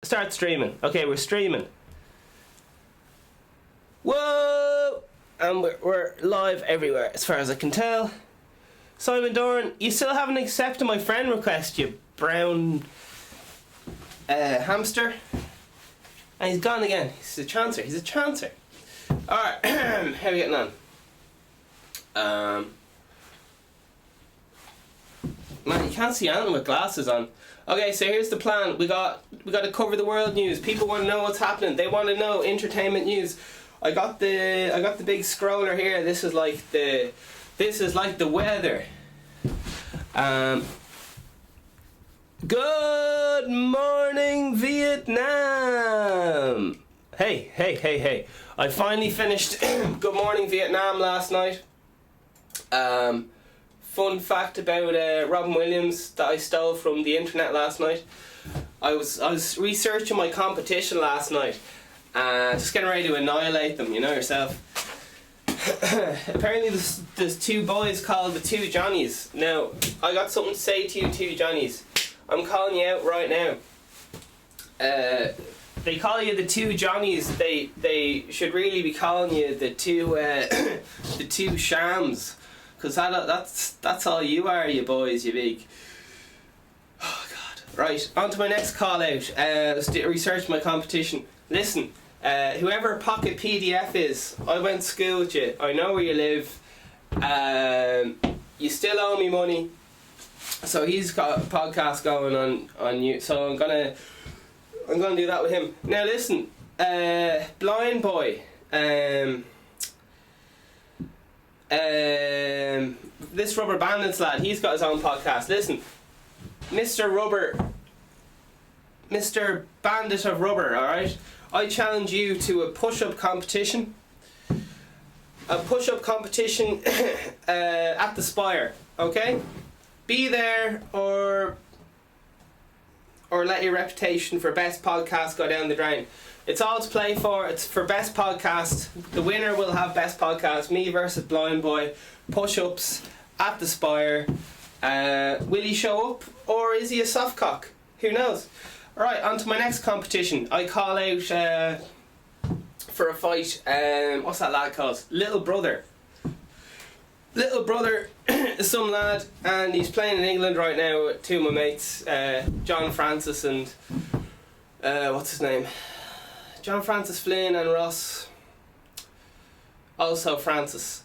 Start streaming. Okay, we're streaming. Whoa! And we're live everywhere, as far as I can tell. Simon Doran, you still haven't accepted my friend request, you brown hamster. And he's gone again. He's a chancer. He's a chancer. Alright, how are we getting on? Man, you can't see anything with glasses on. Okay, so here's the plan. We got to cover the world news. People want to know what's happening. They want to know entertainment news. I got the big scroller here. This is like the weather. Good morning, Vietnam. Hey. I finally finished Good Morning Vietnam last night. Fun fact about Robin Williams that I stole from the internet last night. I was researching my competition last night, just getting ready to annihilate them. You know yourself. Apparently there's two boys called the two Johnnies. Now I got something to say to you two Johnnies. I'm calling you out right now. They call you the two Johnnies. They should really be calling you the two the two Shams. Because that's all you are, you boys, you big... Oh, God. Right, on to my next call out. Research my competition. Listen, whoever Pocket PDF is, I went to school with you. I know where you live. You still owe me money. So he's got a podcast going on you. So I'm gonna do that with him. Now listen, Blindboy. This Rubber Bandits lad, he's got his own podcast. Listen, Mr. Bandit of Rubber, alright? I challenge you to a push-up competition. A push-up competition at the Spire, okay? Be there or let your reputation for best podcast go down the drain. It's all to play for. It's for best podcast. The winner will have best podcast. Me versus Blindboy. Push-ups at the Spire. Will he show up or is he a soft cock? Who knows? Right, on to my next competition. I call out for a fight. What's that lad called? Little Brother. Little Brother is some lad, and he's playing in England right now with two of my mates, John Francis and what's his name? John Francis Flynn and Ross. Also Francis.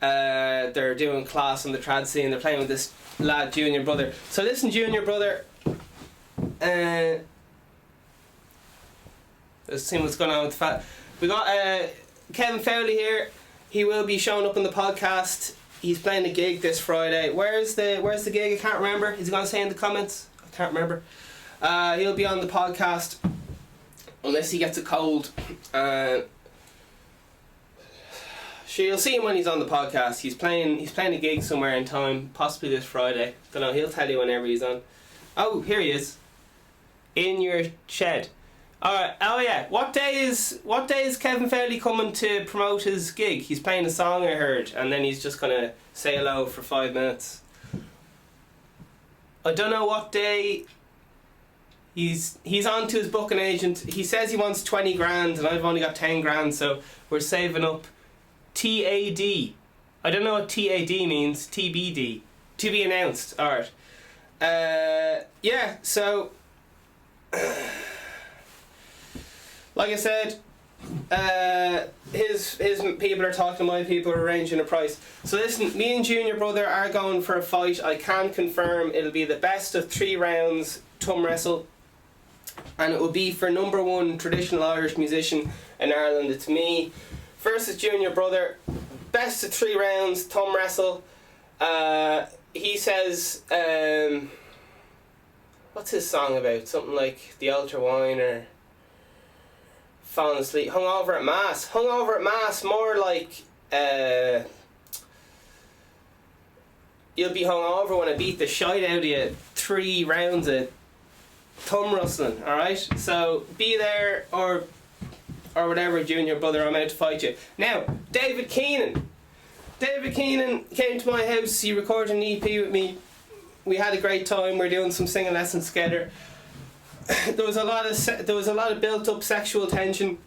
They're doing class on the trad scene. They're playing with this lad, Junior Brother. So listen, Junior Brother. Let's see what's going on with the fat. We got Kevin Fowley here. He will be showing up on the podcast. He's playing a gig this Friday. Where's the gig? I can't remember. Is he going to say in the comments? I can't remember. He'll be on the podcast unless he gets a cold. Sure, you'll see him when he's on the podcast. He's playing a gig somewhere in time, possibly this Friday. Don't know. He'll tell you whenever he's on. Oh, here he is. In your shed. Alright, oh yeah, what day is Kevin Fowley coming to promote his gig? He's playing a song I heard, and then he's just gonna say hello for 5 minutes. I don't know what day. He's on to his booking agent. He says he wants 20 grand and I've only got 10 grand, so we're saving up. TAD. I don't know what TAD means. TBD. To be announced. Alright. Yeah, so like I said, his people are talking to my people, are arranging a price. So listen, me and Junior Brother are going for a fight. I can confirm it'll be the best of 3 rounds tum wrestle, and it will be for number 1 traditional Irish musician in Ireland. It's me versus Junior Brother. Best of 3 rounds tum wrestle. He says, what's his song about? Something like The Ultra Wine or Falling Asleep. Hungover at Mass. Hungover at Mass, more like you'll be hungover when I beat the shite out of you. 3 rounds of thumb rustling, alright? So be there or whatever, Junior Brother, I'm out to fight you. Now, David Keenan. David Keenan came to my house, he recorded an EP with me. We had a great time, we're doing some singing lessons together. there was a lot of built up sexual tension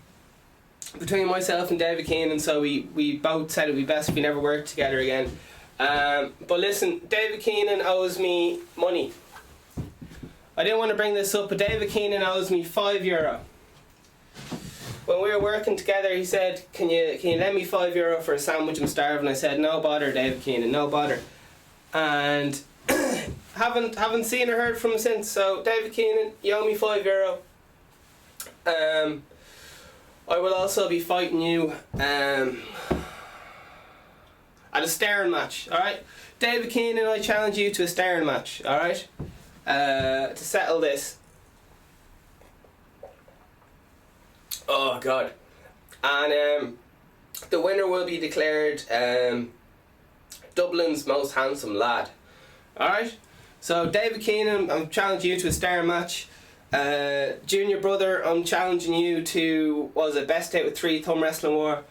between myself and David Keenan, so we both said it would be best if we never worked together again. But listen, David Keenan owes me money. I didn't want to bring this up, but David Keenan owes me €5. When we were working together, he said, can you lend me €5 for a sandwich? I'm starving. I said, no bother, David Keenan, no bother. And haven't seen or heard from him since. So David Keenan, you owe me €5. I will also be fighting you at a staring match, alright? David Keenan, I challenge you to a staring match, alright? To settle this. Oh God. And the winner will be declared Dublin's most handsome lad. Alright? So David Keenan, I'm challenging you to a staring match. Junior brother, I'm challenging you to, what was it, best out with 3 thumb wrestling war.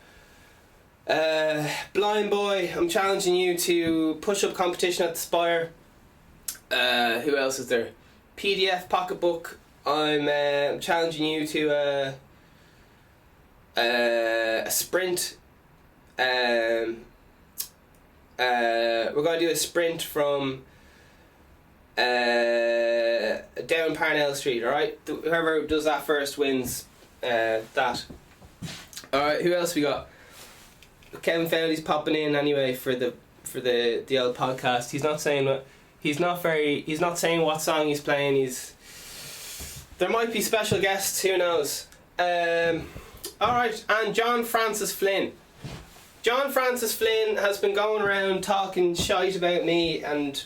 Blindboy, I'm challenging you to push-up competition at the Spire. Who else is there? PDF pocketbook, I'm challenging you to a sprint. We're going to do a sprint from down Parnell Street, alright? Whoever does that first wins that. Alright, who else we got? Kevin Fowley's popping in anyway for the old podcast. He's not saying what song he's playing. There might be special guests, who knows. Alright, and John Francis Flynn. John Francis Flynn has been going around talking shite about me and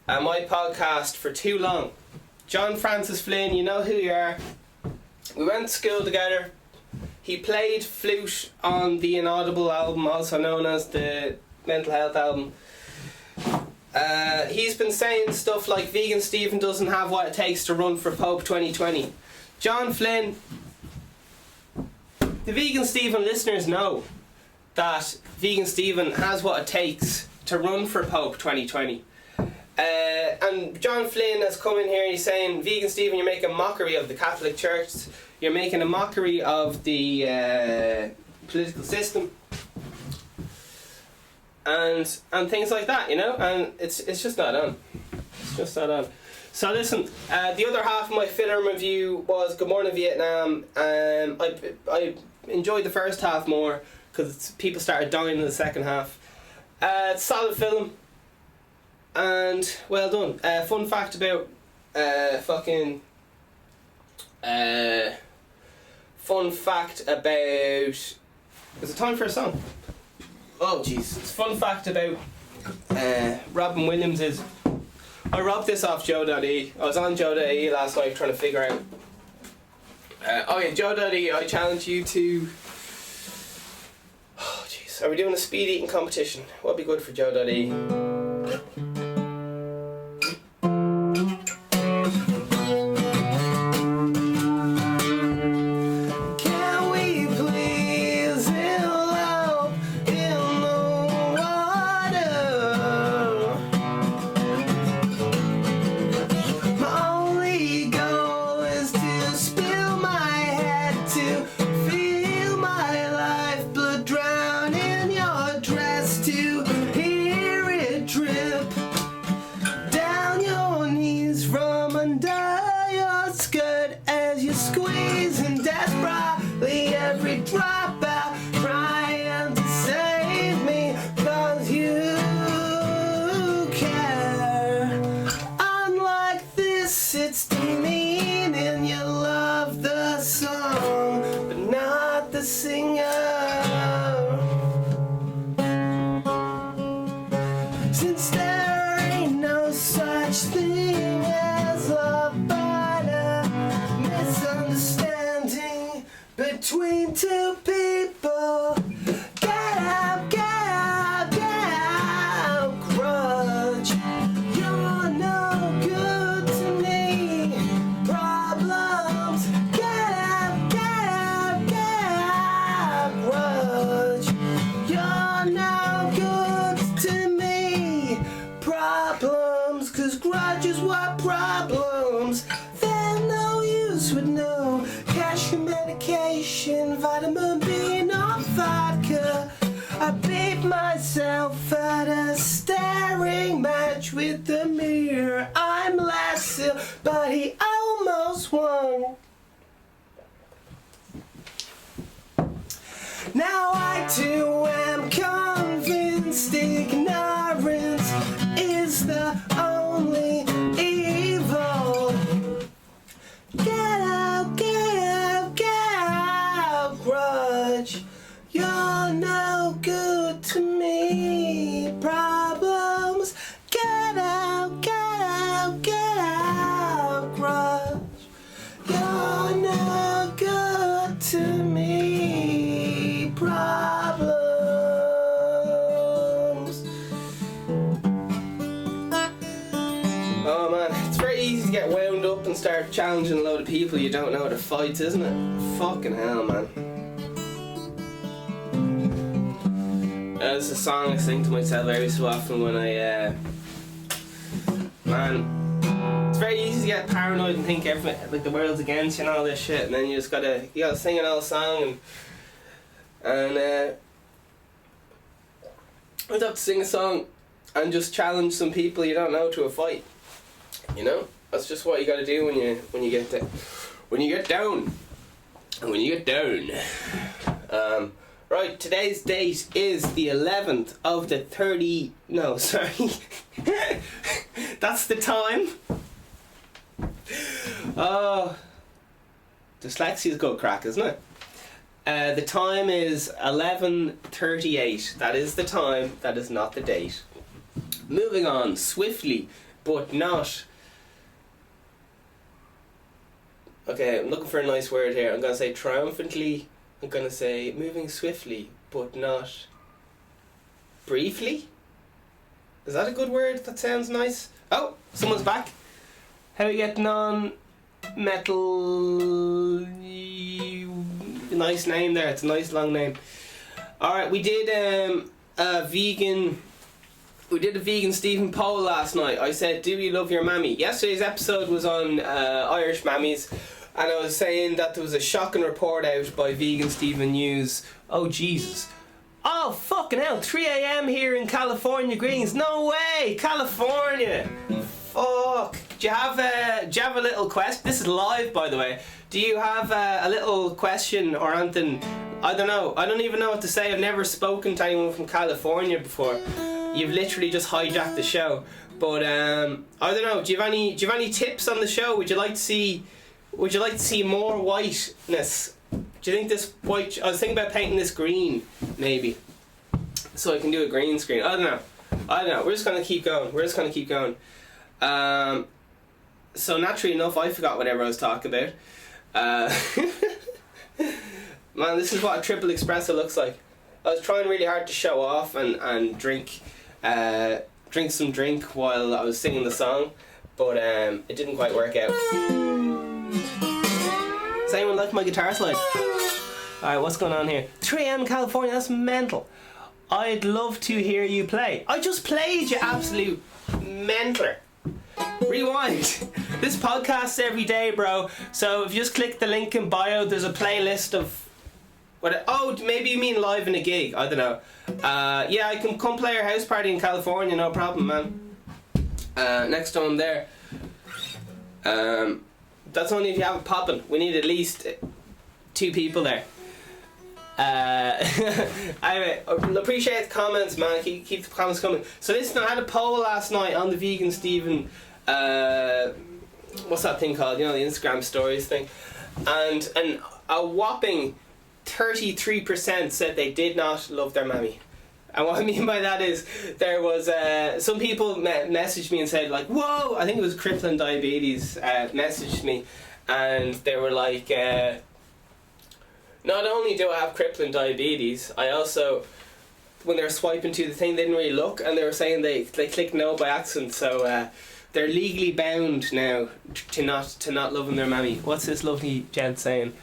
my podcast for too long. John Francis Flynn, you know who you are. We went to school together. He played flute on the Inaudible album, also known as the Mental Health album. He's been saying stuff like VeganSteven doesn't have what it takes to run for Pope 2020. John Flynn, the VeganSteven listeners know that VeganSteven has what it takes to run for Pope 2020. And John Flynn has come in here and he's saying, VeganSteven, you're making a mockery of the Catholic Church. You're making a mockery of the political system. And things like that, you know, and it's just not on. It's just not on. So listen, the other half of my film review was Good Morning Vietnam. I enjoyed the first half more because people started dying in the second half. Solid film and well done. Fun fact about is it time for a song? Oh jeez. Fun fact about Robin Williams is I robbed this off Joe.e. I was on Joe.e last night trying to figure out Joe.e, I challenge you to oh jeez. Are we doing a speed eating competition? What'd be good for Joe.e? Between two people, get out, grudge. You're no good to me. Problems, get out, grudge. You're no good to me. Problems, 'cause grudge is what problems juice with no cashew medication, vitamin B, not vodka. I beat myself at a staring match with the mirror. I'm less ill, but he almost won. Now I too am convinced ignorance is the only evil. Get out, get out, get out, grudge. You're no good to me. Problems. Get out, get out, get out, grudge. You're no good to me. Problems. Oh man, it's very easy to get wound up and start challenging a load of people you don't know to fight, isn't it? Fucking hell, man. It's a song I sing to myself every so often when I, man, it's very easy to get paranoid and think everything, like the world's against you and all this shit, and then you gotta sing an old song, and I'd have to sing a song and just challenge some people you don't know to a fight. You know, that's just what you gotta do when you get down. Right, today's date is the 11th of the 30... No, sorry. That's the time. Oh, dyslexia's good crack, isn't it? The time is 11:38. That is the time. That is not the date. Moving on swiftly, but not... Okay, I'm looking for a nice word here. I'm going to say triumphantly. I'm going to say moving swiftly, but not briefly. Is that a good word? That sounds nice. Oh, someone's back. How are you getting on, Metal? Nice name there. It's a nice long name. Alright, we did a VeganSteven poll last night. I said, do you love your mammy? Yesterday's episode was on Irish mammies. And I was saying that there was a shocking report out by VeganSteven News. Oh, Jesus. Oh, fucking hell. 3 a.m. here in California. Greens. No way. California. Fuck. Do you have a little question? This is live, by the way. Do you have a little question or anything? I don't know. I don't even know what to say. I've never spoken to anyone from California before. You've literally just hijacked the show. But, I don't know. Do you have any tips on the show? Would you like to see more whiteness? Do you think this white... I was thinking about painting this green, maybe. So I can do a green screen. I don't know. We're just going to keep going. So naturally enough, I forgot whatever I was talking about. Man, this is what a triple espresso looks like. I was trying really hard to show off and drink some drink while I was singing the song. But it didn't quite work out. Does anyone like my guitar slide? Alright, what's going on here? 3 a.m. California, that's mental. I'd love to hear you play. I just played, you absolute mentaler. Rewind. This podcast's every day, bro. So if you just click the link in bio, there's a playlist of... Oh, maybe you mean live in a gig. I don't know. Yeah, I can come play your house party in California, no problem, man. Next time there. That's only if you have it popping. We need at least 2 people there. I appreciate the comments, man. Keep the comments coming. So listen, I had a poll last night on the VeganSteven what's that thing called? You know, the Instagram stories thing. And a whopping 33% said they did not love their mammy. And what I mean by that is there was some people messaged me and said like, whoa, I think it was crippling diabetes messaged me, and they were like, not only do I have crippling diabetes, I also, when they were swiping to the thing, they didn't really look, and they were saying they clicked no by accident, so they're legally bound now to not loving their mammy. What's this lovely gent saying?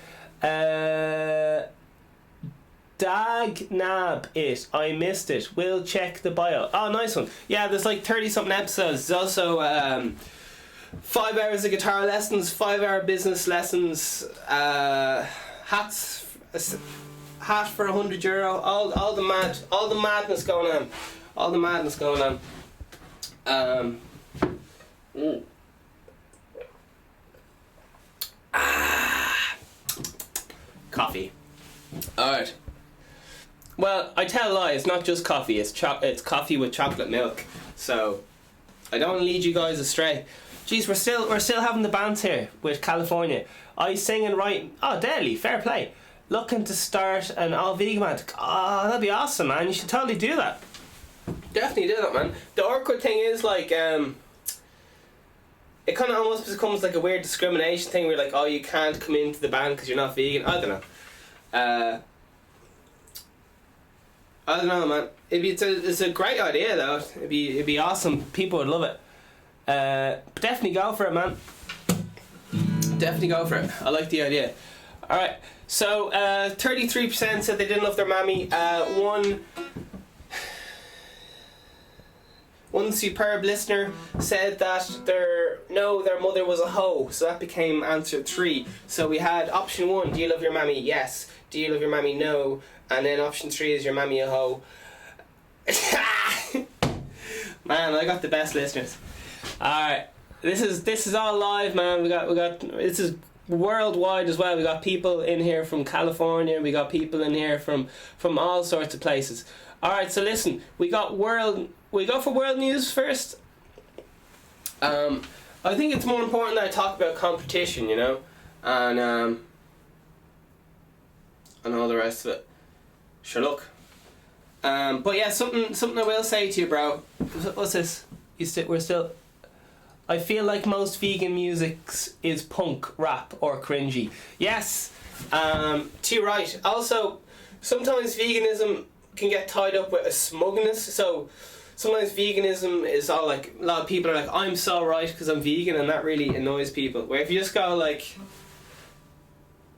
Dag nab it. I missed it. We'll check the bio. Oh, nice one. Yeah, there's like 30 something episodes. There's also 5 hours of guitar lessons, 5 hour business lessons, hats, hat for €100, all the madness going on, Coffee. Alright. Well, I tell a lie, it's not just coffee, it's coffee with chocolate milk. So I don't want to lead you guys astray. Jeez, we're still having the bands here with California. I sing and write. Oh, deadly, fair play. Looking to start an all vegan band. Oh, that'd be awesome, man. You should totally do that. Definitely do that, man. The awkward thing is, like, it kind of almost becomes like a weird discrimination thing where, like, oh, you can't come into the band because you're not vegan. I don't know. I don't know, man. It's a great idea, though. It'd be awesome. People would love it. Definitely go for it, man. Definitely go for it. I like the idea. Alright, so 33% said they didn't love their mammy. One superb listener said that their mother was a hoe, so that became answer 3. So we had option 1, do you love your mammy? Yes. Do you love your mammy? No. And then option 3 is your mammy a hoe. Man, I got the best listeners. Alright, this is all live, man. We got this is worldwide as well. We got people in here from California, we got people in here from all sorts of places. Alright, so listen, we go for world news first. I think it's more important that I talk about competition, you know, and all the rest of it. Sure, look. But yeah, something I will say to you, bro. What's this? We're still. I feel like most vegan music is punk, rap, or cringy. Yes, to your right. Also, sometimes veganism can get tied up with a smugness. So sometimes veganism is all like, a lot of people are like, I'm so right because I'm vegan, and that really annoys people. Where if you just go like,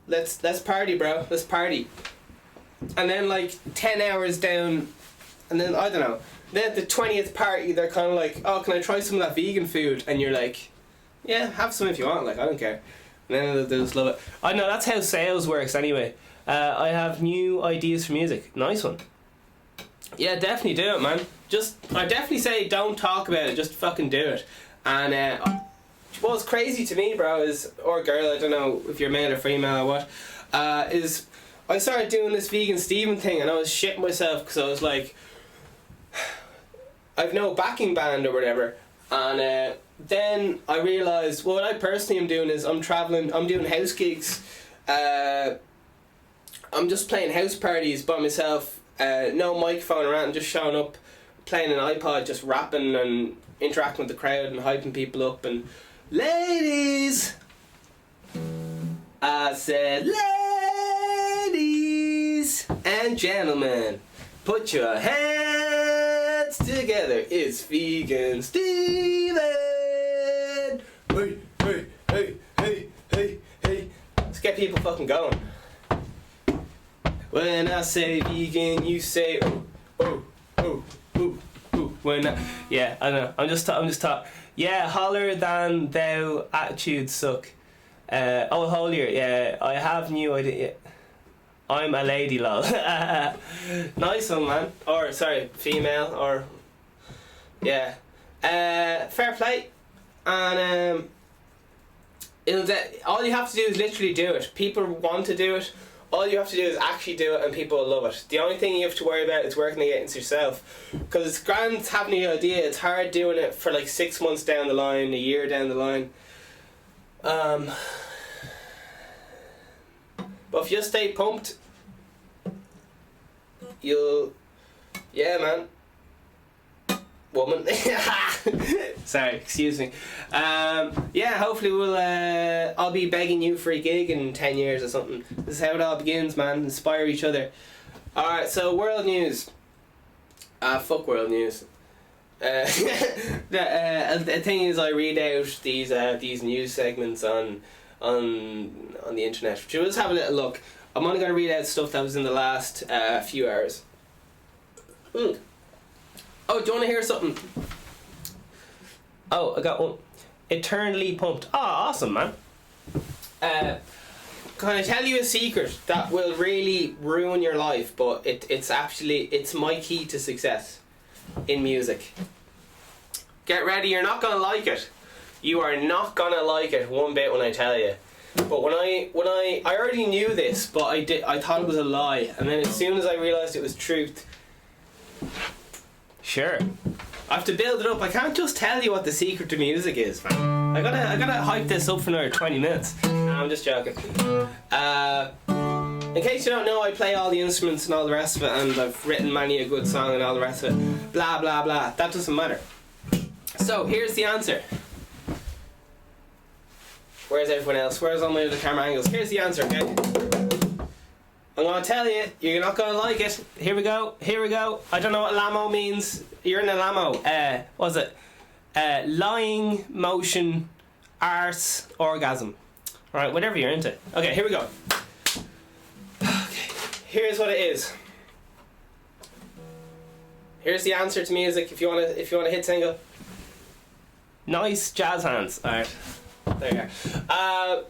let's party, bro, let's party. And then like 10 hours down, and then I don't know, then at the 20th party they're kind of like, oh, can I try some of that vegan food? And you're like, yeah, have some if you want, like, I don't care. And then they just love it. I know, that's how sales works anyway. I have new ideas for music. Nice one. Yeah, definitely do it, man. I definitely say don't talk about it, just fucking do it. And what's crazy to me, bro, is, or girl, I don't know if you're male or female or what, is I started doing this VeganSteven thing, and I was shitting myself because I was like, I've no backing band or whatever. And then I realised what I personally am doing is I'm travelling, I'm doing house gigs, I'm just playing house parties by myself, no microphone around, just showing up, playing an iPod, just rapping and interacting with the crowd and hyping people up. And ladies, I said ladies and gentlemen, put your hands together, it's VeganSteven. Hey, hey, hey, hey, hey, hey. Let's get people fucking going. When I say vegan, you say oh, oh, oh, oh, oh. Yeah, I know. I'm just talking. Yeah, holler than thou attitudes suck. Holier. Yeah, I have new idea. I'm a lady, lol. Nice one, man. Or sorry, female. Or yeah. Fair play. And all you have to do is literally do it. People want to do it. All you have to do is actually do it, and people will love it. The only thing you have to worry about is working against yourself. Because it's grand having the idea, it's hard doing it for like 6 months down the line, a year down the line. But if you just stay pumped, you'll... Yeah, man. Woman. Sorry, excuse me. Yeah, hopefully I'll be begging you for a gig in 10 years or something. This is how it all begins, man. Inspire each other. Alright, so world news. Fuck world news. The thing is, I read out these news segments on the internet. So let's have a little look. I'm only going to read out stuff that was in the last few hours. Oh, do you want to hear something? Oh, I got one. eternally pumped. Oh, awesome, man. Can I tell you a secret that will really ruin your life, but it's my key to success in music. Get ready, you're not gonna like it. You are not gonna like it one bit when I tell you. But when I already knew this, but I thought it was a lie, and then as soon as I realised it was truth, sure, I have to build it up. I can't just tell you what the secret to music is, man. I gotta hype this up for another 20 minutes. No, I'm just joking. In case you don't know, I play all the instruments and all the rest of it, and I've written many a good song and all the rest of it. Blah blah blah. That doesn't matter. So here's the answer. Where's everyone else? Where's all my other camera angles? Here's the answer, okay? I'm gonna tell you, you're not gonna like it. Here we go. I don't know what lamo means. You're in a lamo. What was it? Lying, motion, arse, orgasm. Alright, whatever you're into. Okay, here we go. Okay, here's what it is. Here's the answer to music. If you wanna hit single. Nice jazz hands. Alright. There you are.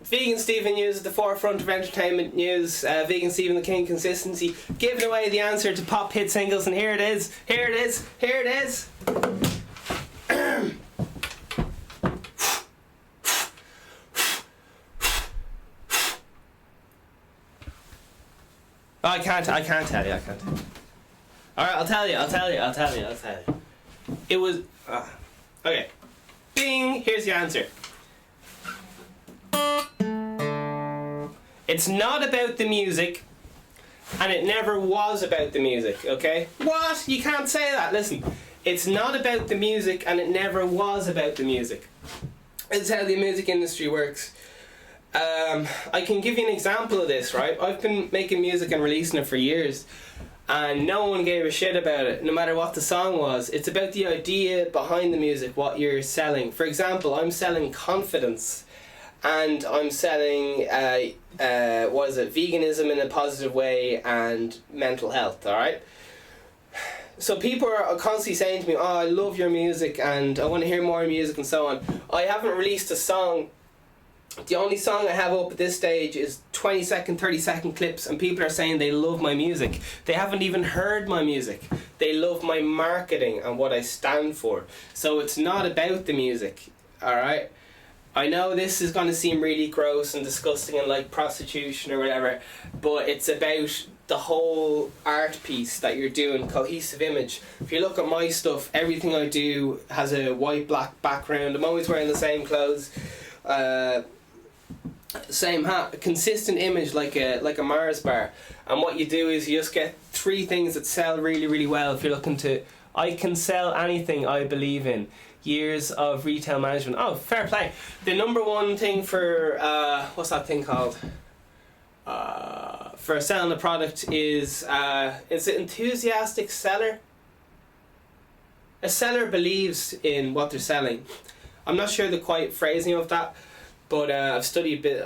VeganSteven News at the forefront of entertainment news. VeganSteven the King Consistency, giving away the answer to pop hit singles, and here it is. Oh, I can't tell you. Alright, I'll tell you. It was okay. Bing! Here's the answer. It's not about the music, and it never was about the music, okay? What? You can't say that. Listen, it's not about the music, and it never was about the music. It's how the music industry works. I can give you an example of this, right? I've been making music and releasing it for years, and no one gave a shit about it, no matter what the song was. It's about the idea behind the music, what you're selling. For example, I'm selling confidence, and I'm selling veganism in a positive way and mental health, alright? So people are constantly saying to me, oh, I love your music and I want to hear more music and so on. I haven't released a song. The only song I have up at this stage is 20-second, 30-second clips, and people are saying they love my music. They haven't even heard my music. They love my marketing and what I stand for. So it's not about the music, alright? I know this is going to seem really gross and disgusting and like prostitution or whatever, but it's about the whole art piece that you're doing, cohesive image. If you look at my stuff, everything I do has a white-black background. I'm always wearing the same clothes. Same hat, a consistent image like a Mars bar, and what you do is you just get 3 things that sell really, really well. If you're looking to, I can sell anything I believe in. Years of retail management. Oh, fair play. The number one thing for what's that thing called? For selling a product is an enthusiastic seller. A seller believes in what they're selling. I'm not sure the quite phrasing of that, but I've studied a bit.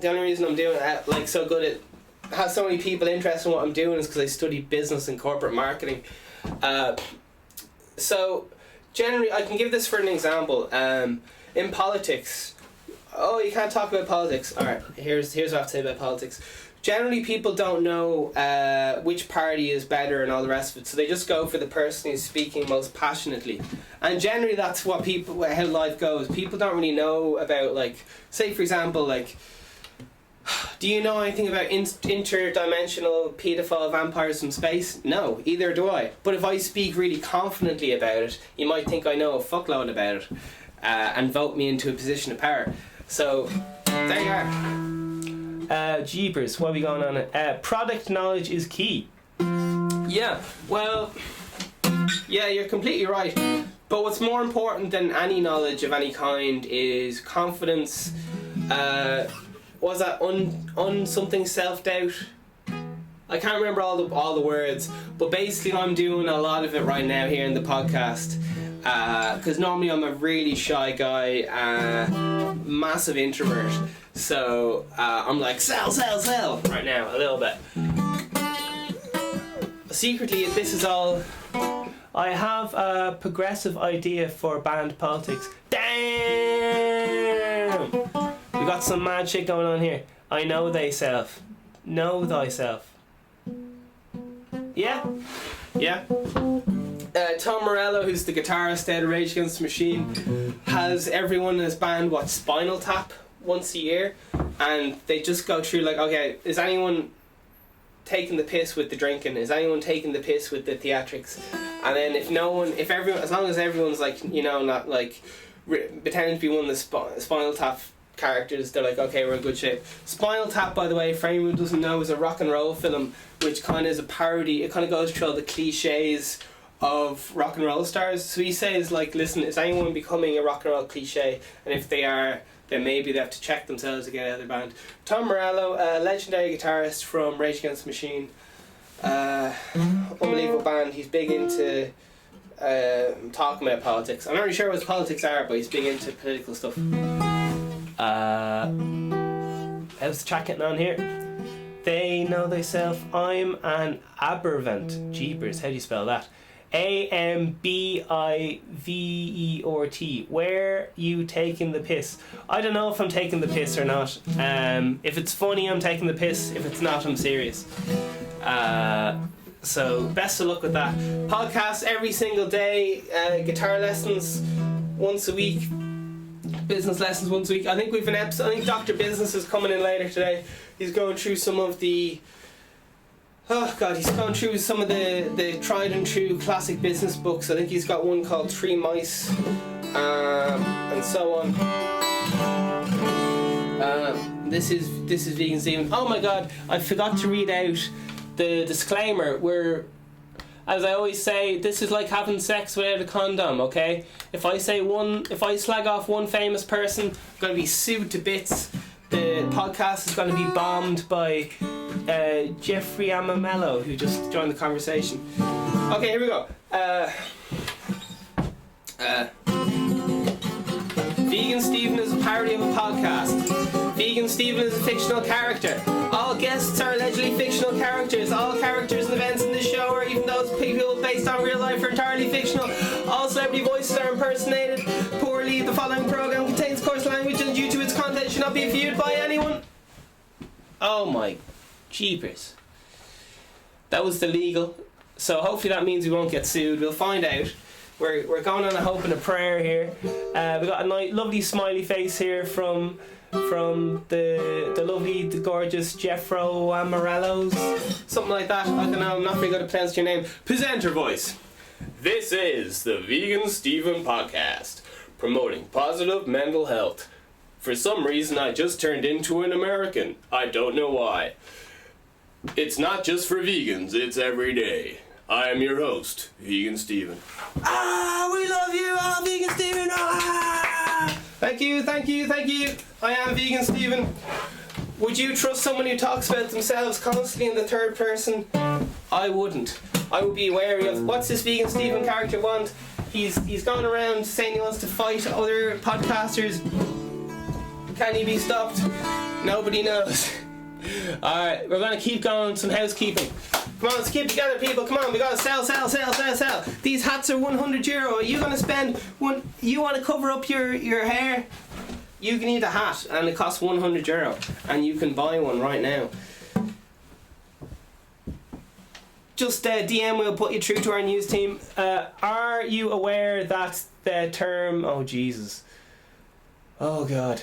The only reason I'm doing it like so good, it has so many people interested in what I'm doing, is because I studied business and corporate marketing. So generally, I can give this for an example. In politics, oh, you can't talk about politics. All right, here's what I have to say about politics. Generally, people don't know which party is better and all the rest of it, so they just go for the person who's speaking most passionately. And generally, that's what how life goes. People don't really know about, like, say for example, like, do you know anything about interdimensional paedophile vampires from space? No, either do I. But if I speak really confidently about it, you might think I know a fuckload about it, and vote me into a position of power. So, there you are. Jeepers, what are we going on? Product knowledge is key. Yeah, well, yeah, you're completely right. But what's more important than any knowledge of any kind is confidence. Was that something self-doubt? I can't remember all the words, but basically I'm doing a lot of it right now here in the podcast, because normally I'm a really shy guy, massive introvert, so I'm like sell right now a little bit. Secretly, this is all I have a progressive idea for band politics. Damn! We got some mad shit going on here. I know thyself. Know thyself. Yeah? Yeah? Tom Morello, who's the guitarist at Rage Against the Machine, has everyone in his band watch Spinal Tap once a year, and they just go through like, okay, is anyone taking the piss with the drinking? Is anyone taking the piss with the theatrics? And then if everyone, as long as everyone's like, you know, not like pretending to be one of the Spinal Tap characters, they're like, okay, we're in good shape. Spinal Tap, by the way, for anyone who doesn't know, is a rock and roll film which kind of is a parody. It kind of goes through all the cliches of rock and roll stars. So he says, like, listen, is anyone becoming a rock and roll cliche? And if they are, then maybe they have to check themselves to get out of their band. Tom Morello, a legendary guitarist from Rage Against the Machine. Unbelievable band. He's big into talking about politics. I'm not really sure what his politics are, but he's big into political stuff. How's the chat getting on here? They know thyself. I'm an aberrant. Jeepers, how do you spell that? AMBIVERT. Where you taking the piss? I don't know if I'm taking the piss or not. If it's funny, I'm taking the piss. If it's not, I'm serious. So best of luck with that. Podcast every single day. Guitar lessons once a week. Business lessons once a week. I think we've an episode. I think Dr. Business is coming in later today. He's going through some of the. Oh God, he's gone through some of the tried and true classic business books. I think he's got one called Three Mice, and so on. This is VeganSteven. Oh my God, I forgot to read out the disclaimer. As I always say, this is like having sex without a condom, okay? If I slag off one famous person, I'm going to be sued to bits. The podcast is going to be bombed by Jeffrey Amamello, who just joined the conversation. Okay, here we go. VeganSteven is a parody of a podcast. VeganSteven is a fictional character. All guests are allegedly fictional characters. All characters and events in the show, or even those people based on real life, are entirely fictional. All celebrity voices are impersonated poorly. The following program contains coarse language and due to its content should not be viewed by anyone. Oh my jeepers. That was illegal. So hopefully that means we won't get sued. We'll find out. We're going on a hope and a prayer here. We got a lovely smiley face here from the lovely, the gorgeous Jeffro Amarellos, something like that. I don't know, I'm not very good at pronouncing your name. Presenter voice. This is the VeganSteven podcast, promoting positive mental health. For some reason, I just turned into an American. I don't know why. It's not just for vegans, it's every day. I am your host, VeganSteven. We love you, VeganSteven. Thank you. I am VeganSteven. Would you trust someone who talks about themselves constantly in the third person? I wouldn't. I would be wary of what's this VeganSteven character want. He's gone around saying he wants to fight other podcasters. Can he be stopped? Nobody knows. Alright, we're going to keep going. Some housekeeping. Come on, let's keep together, people. Come on, we gotta sell. These hats are €100. Are you gonna spend one? You want to cover up your hair? You can need a hat, and it costs €100, and you can buy one right now. Just DM. We'll put you through to our news team. Are you aware that the term? Oh Jesus. Oh God.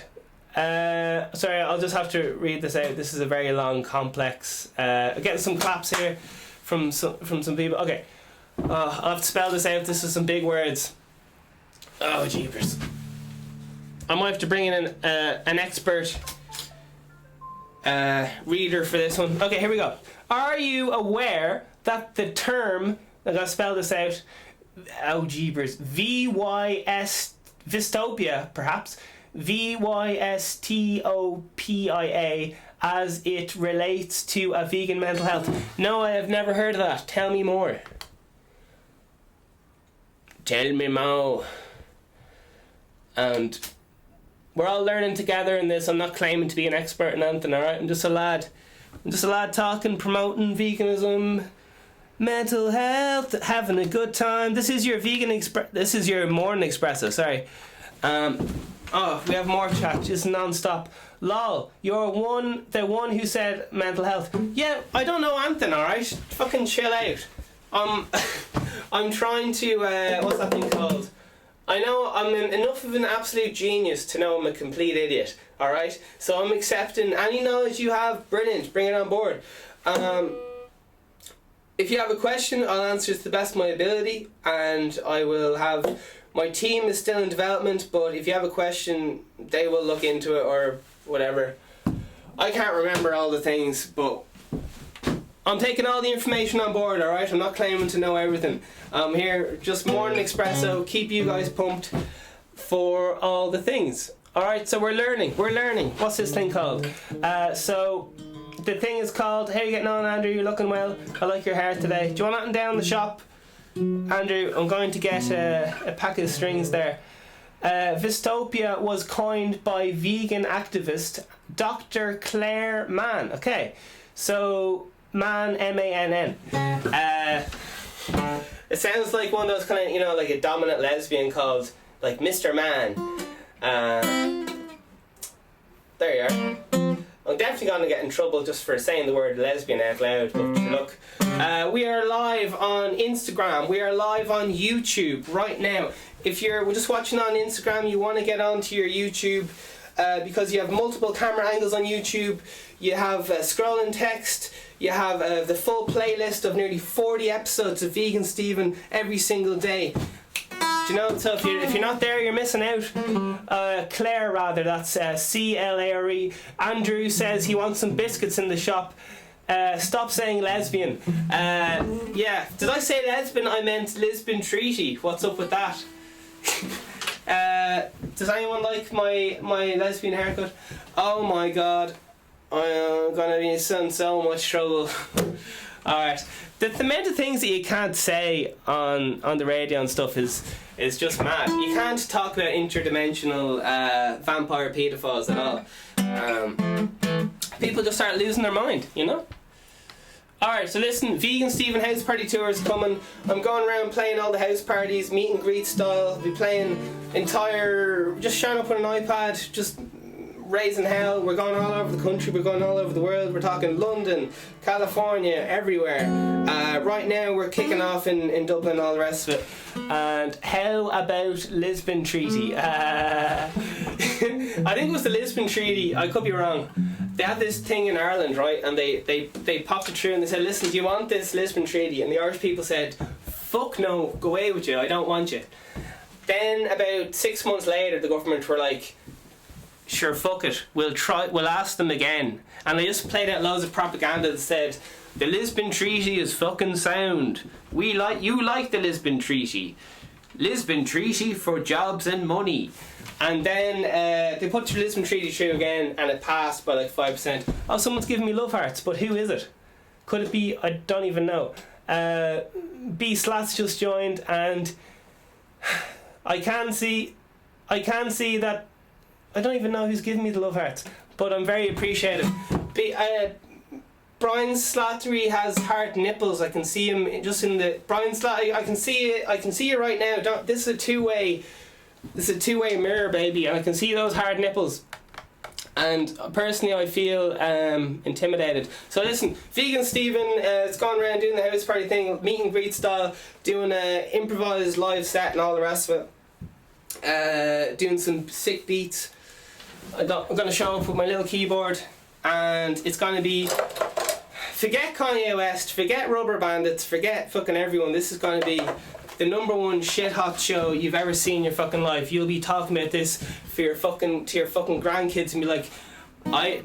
Sorry, I'll just have to read this out. This is a very long, complex. Getting some claps here from some people. Okay, I'll have to spell this out. This is some big words. Oh jeepers! I might have to bring in an expert reader for this one. Okay, here we go. Are you aware that the term? I gotta spell this out. Oh jeepers! VYS Vistopia, perhaps. VYSTOPIA, as it relates to a vegan mental health. No, I have never heard of that. Tell me more. Tell me more. And we're all learning together in this. I'm not claiming to be an expert in anything, alright? I'm just a lad talking, promoting veganism, mental health, having a good time. This is your this is your morning espresso, sorry. Oh, we have more chat, just non-stop. Lol, you're the one who said mental health. Yeah, I don't know anything, alright? Fucking chill out. I'm trying to, what's that thing called? I know I'm enough of an absolute genius to know I'm a complete idiot, alright? So I'm accepting any knowledge you have, brilliant, bring it on board. If you have a question, I'll answer to the best of my ability, and I will have... My team is still in development, but if you have a question, they will look into it or whatever. I can't remember all the things, but I'm taking all the information on board, alright? I'm not claiming to know everything. I'm here, just morning espresso, keep you guys pumped for all the things. Alright, so we're learning. What's this thing called? So the thing is called, how are you getting on, Andrew? You're looking well. I like your hair today. Do you want anything down the shop? Andrew, I'm going to get a pack of strings there. Vistopia was coined by vegan activist Dr. Claire Mann. Okay, so Mann, M-A-N-N. It sounds like one of those kind of, you know, like a dominant lesbian called, like, Mr. Man. There you are. I'm definitely going to get in trouble just for saying the word lesbian out loud, but look. We are live on Instagram. We are live on YouTube right now. If you're just watching on Instagram, you want to get onto your YouTube because you have multiple camera angles on YouTube. You have scrolling text. You have the full playlist of nearly 40 episodes of VeganSteven every single day. You know, so if you're not there, you're missing out. Claire, rather, that's C-L-A-R-E. Andrew says he wants some biscuits in the shop. Stop saying lesbian. Yeah, did I say lesbian? I meant Lisbon Treaty. What's up with that? Does anyone like my lesbian haircut? Oh my god, I'm gonna be in so much trouble. Alright, the amount of things that you can't say on the radio and stuff is just mad. You can't talk about interdimensional vampire pedophiles at all. People just start losing their mind, you know? Alright, so listen, VeganSteven House Party Tour is coming. I'm going around playing all the house parties, meet and greet style. I'll be playing just showing up with an iPad, just raising hell. We're going all over the country, we're going all over the world. We're talking London, California, everywhere. Right now we're kicking off in Dublin, all the rest of it. And how about Lisbon Treaty? I think it was the Lisbon Treaty, I could be wrong. They had this thing in Ireland, right, and they popped it through and they said, listen, do you want this Lisbon Treaty? And the Irish people said, fuck no, go away with you, I don't want you. Then about 6 months later the government were like, sure, fuck it, we'll ask them again. And they just played out loads of propaganda that said, the Lisbon Treaty is fucking sound. You like the Lisbon Treaty. Lisbon Treaty for jobs and money. And then they put the Lisbon Treaty through again and it passed by like 5%. Oh, someone's giving me love hearts, but who is it? Could it be? I don't even know. B Slats just joined and I can see that I don't even know who's giving me the love hearts, but I'm very appreciative. Brian Slattery has hard nipples. I can see him just in the Brian Slattery. I can see it. I can see you right now. This is a two-way mirror, baby, and I can see those hard nipples. And personally, I feel intimidated. So listen, VeganSteven is going around doing the house party thing, meet and greet style, doing a improvised live set and all the rest of it. Doing some sick beats. I'm going to show up with my little keyboard, and it's going to be, forget Kanye West, forget Rubber Bandits, forget fucking everyone. This is going to be the #1 shit hot show you've ever seen in your fucking life. You'll be talking about this to your fucking grandkids and be like,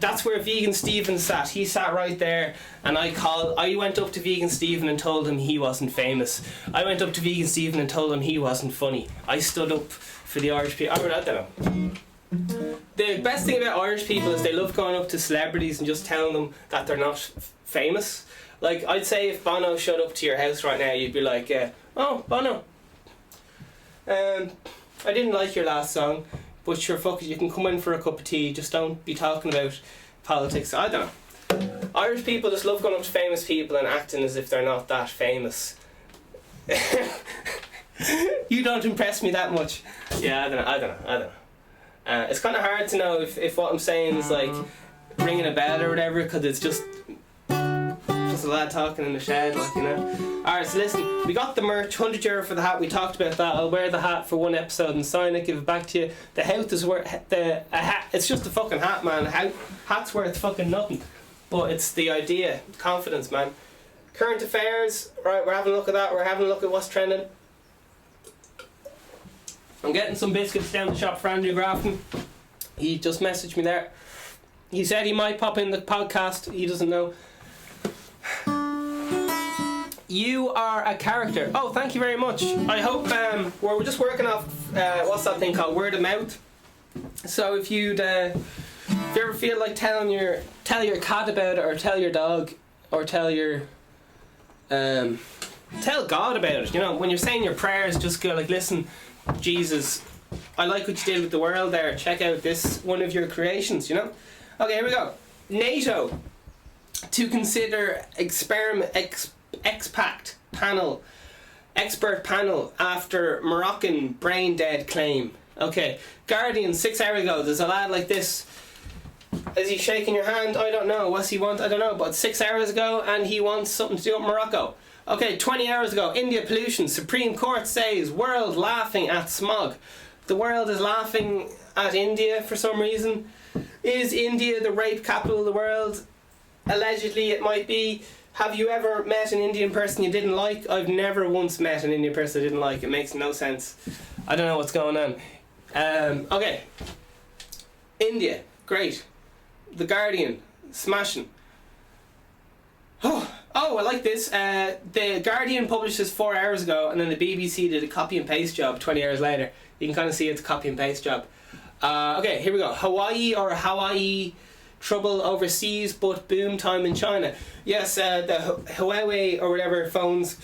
that's where VeganSteven sat. He sat right there, and I went up to VeganSteven and told him he wasn't famous. I went up to VeganSteven and told him he wasn't funny. I stood up for the Irish people. I don't know. The best thing about Irish people is they love going up to celebrities and just telling them that they're not famous. Like, I'd say if Bono showed up to your house right now, you'd be like, oh, Bono, I didn't like your last song, but sure, fuck it, you can come in for a cup of tea, just don't be talking about politics. I don't know. Irish people just love going up to famous people and acting as if they're not that famous. You don't impress me that much. Yeah, I don't know. It's kind of hard to know if what I'm saying is like ringing a bell or whatever, because it's just a lad talking in the shed, like, you know. Alright, so listen, we got the merch, €100 for the hat. We talked about that. I'll wear the hat for one episode and sign it, give it back to you. The hat is worth a hat. It's just a fucking hat, man. Hat's worth fucking nothing, but it's the idea, confidence, man. Current affairs, right? We're having a look at that. We're having a look at what's trending. I'm getting some biscuits down the shop for Andrew Grafton. He just messaged me there. He said he might pop in the podcast. He doesn't know. You are a character. Oh, thank you very much. I hope we're just working off what's that thing called, word of mouth. So if you ever feel like tell your cat about it, or tell your dog, or tell God about it. You know, when you're saying your prayers, just go like, listen, Jesus, I like what you did with the world there. Check out this one of your creations. You know. Okay, here we go. NATO to consider expert panel after Moroccan brain dead claim. Okay, Guardian, 6 hours ago, there's a lad like this. Is he shaking your hand? I don't know. What's he want? I don't know. But 6 hours ago, and he wants something to do with Morocco. Okay, 20 hours ago, India pollution. Supreme Court says world laughing at smog. The world is laughing at India for some reason. Is India the rape capital of the world? Allegedly it might be. Have you ever met an Indian person you didn't like? I've never once met an Indian person I didn't like. It makes no sense. I don't know what's going on. Okay. India, great. The Guardian, smashing. Oh, I like this. The Guardian published this 4 hours ago, and then the BBC did a copy and paste job 20 hours later. You can kind of see it's a copy and paste job. Okay, here we go. Hawaii trouble overseas, but boom time in China. Yes, the Huawei or whatever phones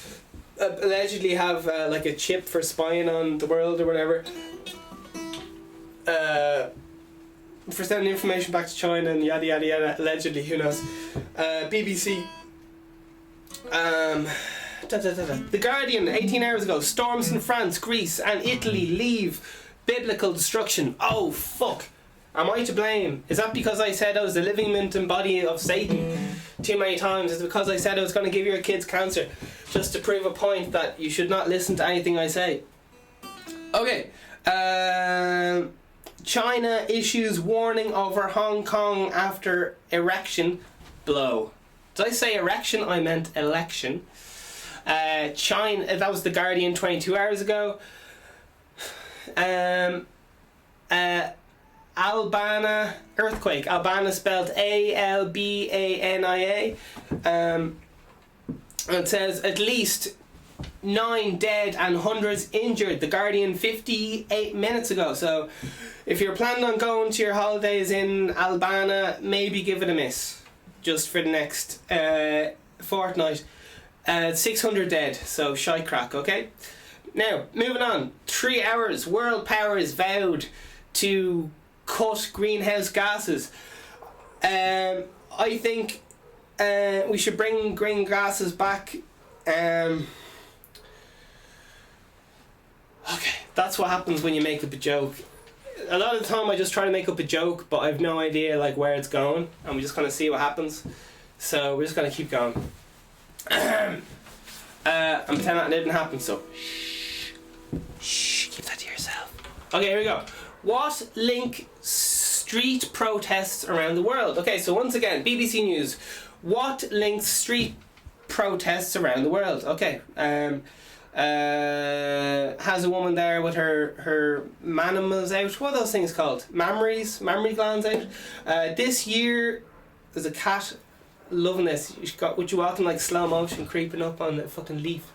allegedly have like a chip for spying on the world or whatever. For sending information back to China and yada yada yada. Allegedly, who knows? BBC. The Guardian, 18 hours ago. Storms in France, Greece, and Italy leave biblical destruction. Oh fuck! Am I to blame? Is that because I said I was the living mint and body of Satan too many times? Is it because I said I was going to give your kids cancer just to prove a point that you should not listen to anything I say? Okay. China issues warning over Hong Kong after erection blow. Did I say erection? I meant election. China, that was the Guardian 22 hours ago. Albania earthquake. Albania spelled Albania. It says at least 9 dead and hundreds injured. The Guardian 58 minutes ago. So if you're planning on going to your holidays in Albania, maybe give it a miss just for the next fortnight. 600 dead, so shite crack. Okay, now moving on. 3 hours, world powers vowed to cut greenhouse gases. I think we should bring green gases back. Okay, that's what happens when you make up a joke. A lot of the time I just try to make up a joke, but I have no idea like where it's going, and we just kind of see what happens. So we're just gonna keep going. I'm pretending that didn't happen, so shh, keep that to yourself. Okay, here we go. What link street protests around the world? Okay, so once again, BBC News. What links street protests around the world? Okay, has a woman there with her manimas out. What are those things called? Mammary glands out. This year, there's a cat loving this. Would you walk in like slow motion, creeping up on the fucking leaf?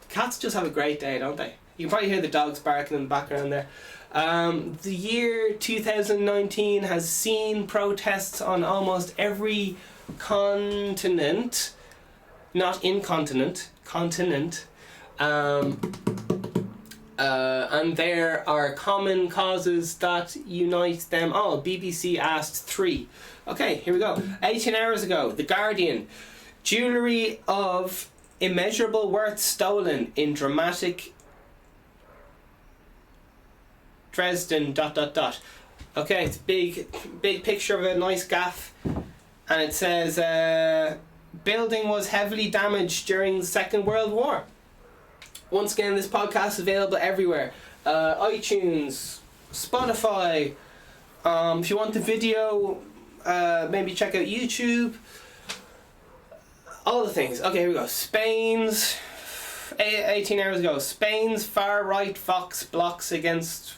Cats just have a great day, don't they? You can probably hear the dogs barking in the background there. The year 2019 has seen protests on almost every continent, not incontinent, continent. And there are common causes that unite them all. BBC asked 3. Okay, here we go. 18 hours ago, The Guardian. Jewellery of immeasurable worth stolen in dramatic Dresden ... Okay, it's big picture of a nice gaff, and it says building was heavily damaged during the Second World War. Once again, this podcast is available everywhere. iTunes, Spotify. If you want the video, maybe check out YouTube. All the things. Okay, here we go. 18 hours ago, Spain's far-right Vox blocks against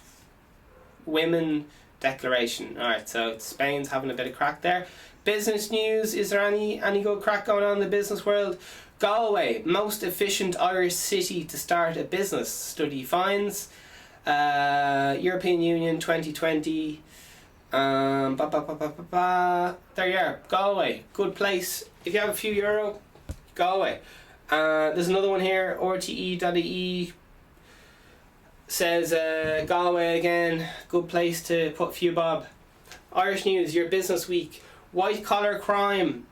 women declaration. Alright, so Spain's having a bit of crack there. Business news. Is there any good crack going on in the business world? Galway, most efficient Irish city to start a business, study finds. European Union 2020. There you are. Galway, good place. If you have a few euro, Galway. There's another one here. RTE.ie says Galway again, good place to put a few bob. Irish news, your business week. White collar crime.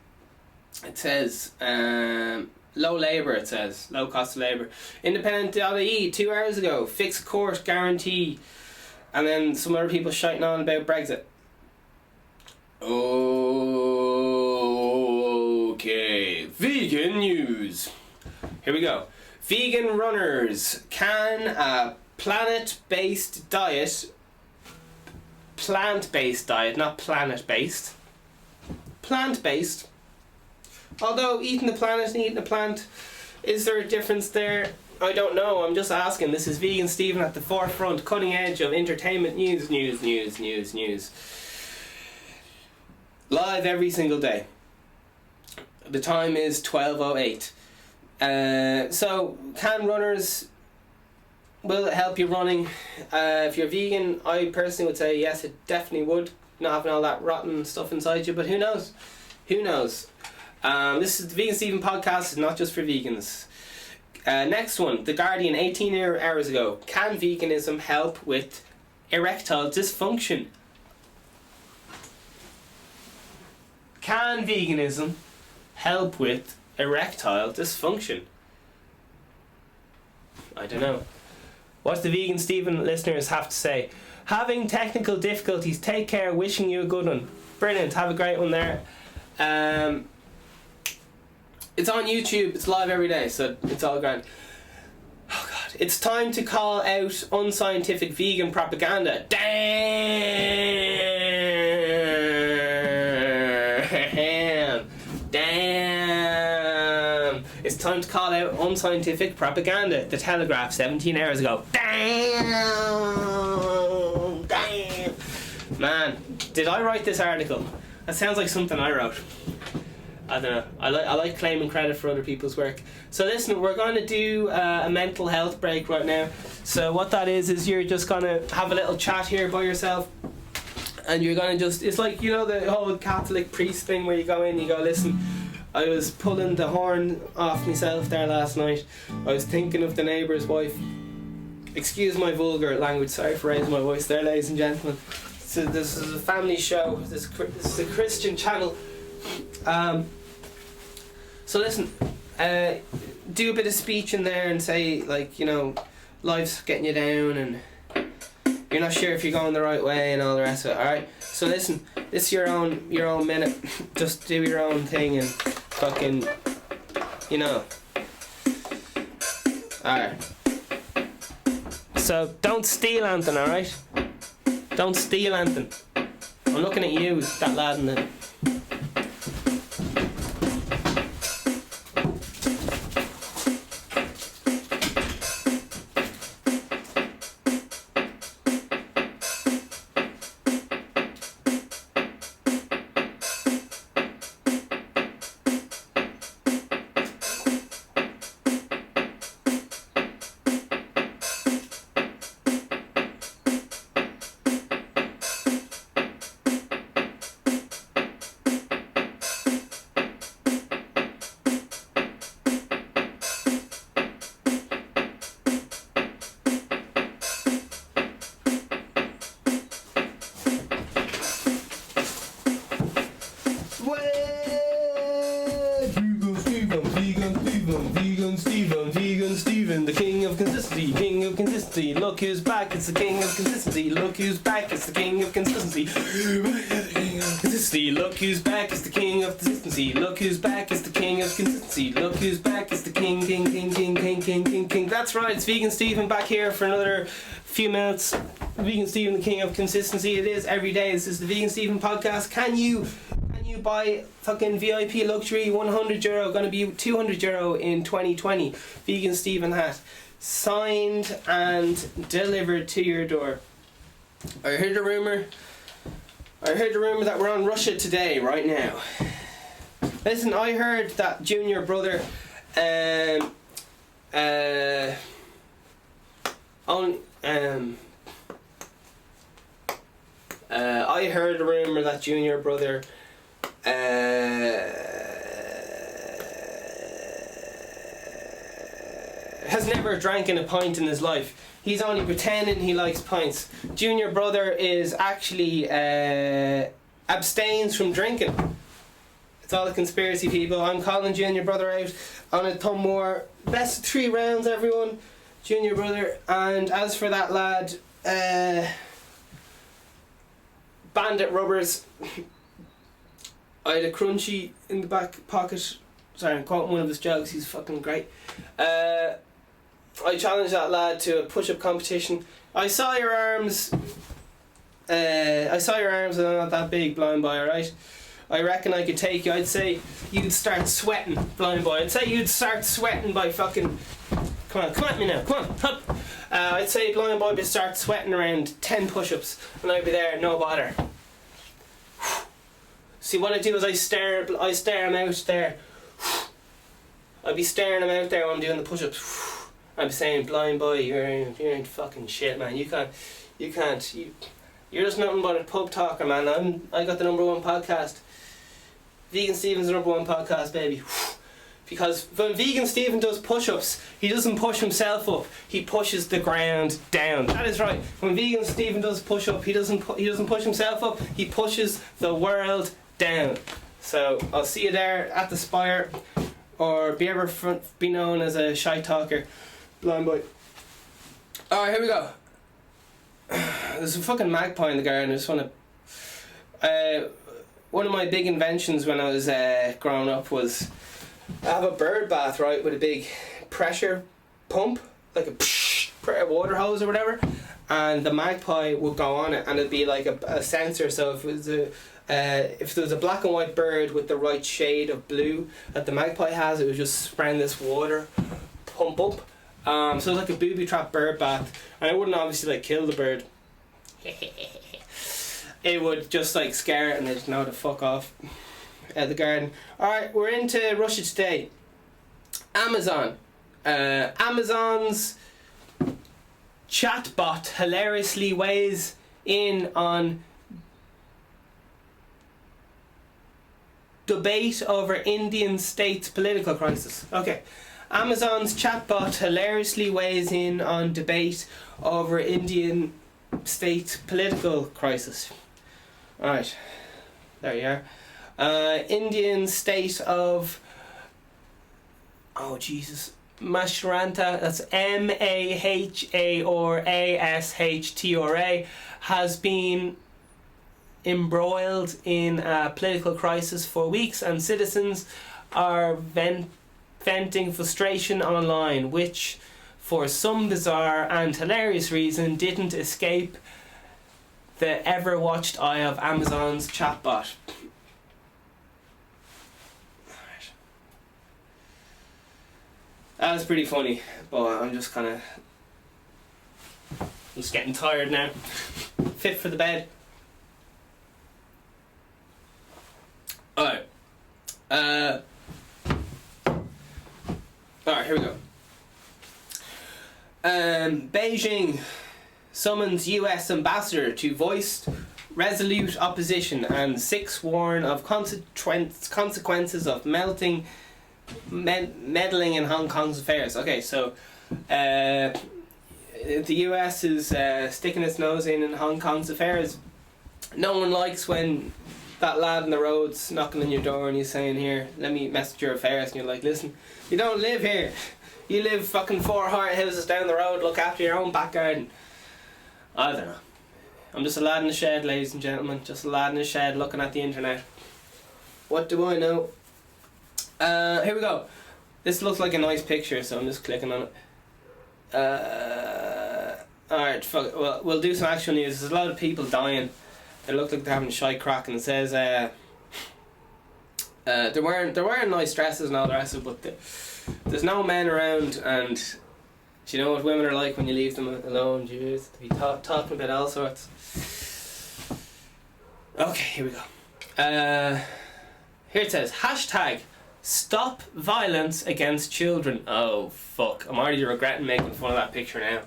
It says low labour. It says low cost of labour. Independent.ie 2 hours ago. Fixed course guarantee. And then some other people shouting on about Brexit. Okay, vegan news. Here we go. Vegan runners can a plant-based diet, not planet-based, plant-based. Although eating the planet and eating a plant, is there a difference there? I don't know, I'm just asking. This is VeganSteven at the forefront, cutting edge of entertainment news. Live every single day. The time is 12:08. So, can runners, will it help you running? If you're vegan, I personally would say yes, it definitely would. Not having all that rotten stuff inside you, but who knows? This is the VeganSteven podcast, it's not just for vegans. Next one, The Guardian, 18 hours ago. Can veganism help with erectile dysfunction? Can veganism help with erectile dysfunction? I don't know. What do the VeganSteven listeners have to say? Having technical difficulties, take care, wishing you a good one. Brilliant, have a great one there. It's on YouTube, it's live every day, so it's all grand. Oh God. It's time to call out unscientific vegan propaganda. Damn. It's time to call out unscientific propaganda. The Telegraph, 17 hours ago. Damn. Man, did I write this article? That sounds like something I wrote. I don't know. I like claiming credit for other people's work. So listen, we're going to do a mental health break right now. So what that is you're just going to have a little chat here by yourself. And you're going to just, it's like, you know, the whole Catholic priest thing where you go in, you go, listen, I was pulling the horn off myself there last night. I was thinking of the neighbour's wife. Excuse my vulgar language, sorry for raising my voice there, ladies and gentlemen. So this is a family show, this is a Christian channel. So listen, do a bit of speech in there and say, like, you know, life's getting you down and you're not sure if you're going the right way and all the rest of it, alright? So listen, this is your own minute. Just do your own thing and fucking, you know. Alright. So don't steal anything, alright? Don't steal anything. I'm looking at you, that lad in the... consistency. Look who's back, it's the king of consistency. Look who's back, it's the king of consistency. Consistency. Look who's back, it's the king of consistency. Look who's back, it's the king of consistency. Look who's back, it's the king. That's right, it's VeganSteven back here for another few minutes. VeganSteven, the king of consistency. It is every day. This is the VeganSteven podcast. Can you buy fucking VIP luxury €100, gonna be €200 in 2020 VeganSteven hat, signed and delivered to your door. I heard a rumour that we're on Russia Today right now. Listen, I heard that Junior Brother I heard a rumour that Junior Brother has never drank in a pint in his life. He's only pretending he likes pints. Junior Brother is actually abstains from drinking. It's all a conspiracy, people. I'm calling Junior Brother out on a ton more. Best of 3 rounds, everyone. Junior Brother. And as for that lad, Bandit Rubbers, I had a crunchie in the back pocket. Sorry, I'm quoting one of his jokes. He's fucking great. I challenged that lad to a push-up competition. I saw your arms. And I'm not that big, Blindboy. Alright. I reckon I could take you. I'd say you'd start sweating, Blindboy. I'd say you'd start sweating by fucking. Come on at me now. Come on, up. I'd say Blindboy would start sweating around 10 push-ups, and I'd be there, no bother. See, what I do is I stare him out there. I'd be staring him out there when I'm doing the push-ups. I'm saying, Blindboy, you're fucking shit, man. You're just nothing but a pub talker, man. I got the #1 podcast. VeganSteven's the #1 podcast, baby. Because when VeganSteven does push-ups, he doesn't push himself up. He pushes the ground down. That is right. When VeganSteven does push-up, he doesn't push himself up. He pushes the world down. So I'll see you there at the Spire, or be known as a shy talker, Blindboy. Alright, here we go. There's a fucking magpie in the garden. I just want to. One of my big inventions when I was growing up was I have a bird bath, right, with a big pressure pump, like a water hose or whatever, and the magpie would go on it, and it'd be like a sensor. So if there was a black and white bird with the right shade of blue that the magpie has, it would just spraying this water pump up. So it was like a booby trap bird bath, and it wouldn't obviously like kill the bird. It would just like scare it and they'd know to fuck off out the garden. Alright, we're into Russia Today. Amazon. Amazon's chatbot hilariously weighs in on debate over Indian state's political crisis. Okay. Amazon's chatbot hilariously weighs in on debate over Indian state political crisis. Alright, there you are. Indian state of, oh Jesus, Maharashtra, that's Mahashtra, has been embroiled in a political crisis for weeks, and citizens are venting frustration online, which for some bizarre and hilarious reason didn't escape the ever watched eye of Amazon's chatbot. That was pretty funny, but I'm just getting tired now. Fit for the bed. Alright. Alright, here we go. Beijing summons US ambassador to voice resolute opposition, and 6 warn of consequences of meddling in Hong Kong's affairs. Okay, so the US is sticking its nose in Hong Kong's affairs. No one likes when that lad in the road's knocking on your door and he's saying, here, let me message your affairs, and you're like, listen, you don't live here. You live fucking 4 houses down the road, look after your own back garden. I don't know. I'm just a lad in the shed, ladies and gentlemen. Just a lad in the shed looking at the internet. What do I know? Here we go. This looks like a nice picture, so I'm just clicking on it. Alright, fuck it. Well, we'll do some actual news. There's a lot of people dying. They look like they're having a shite crack, and it says they're wearing nice dresses and all the rest of it, but there's no men around, and do you know what women are like when you leave them alone? Jeez, to be talking about all sorts. Okay, here we go. Here it says, hashtag stop violence against children. Oh fuck, I'm already regretting making fun of that picture now.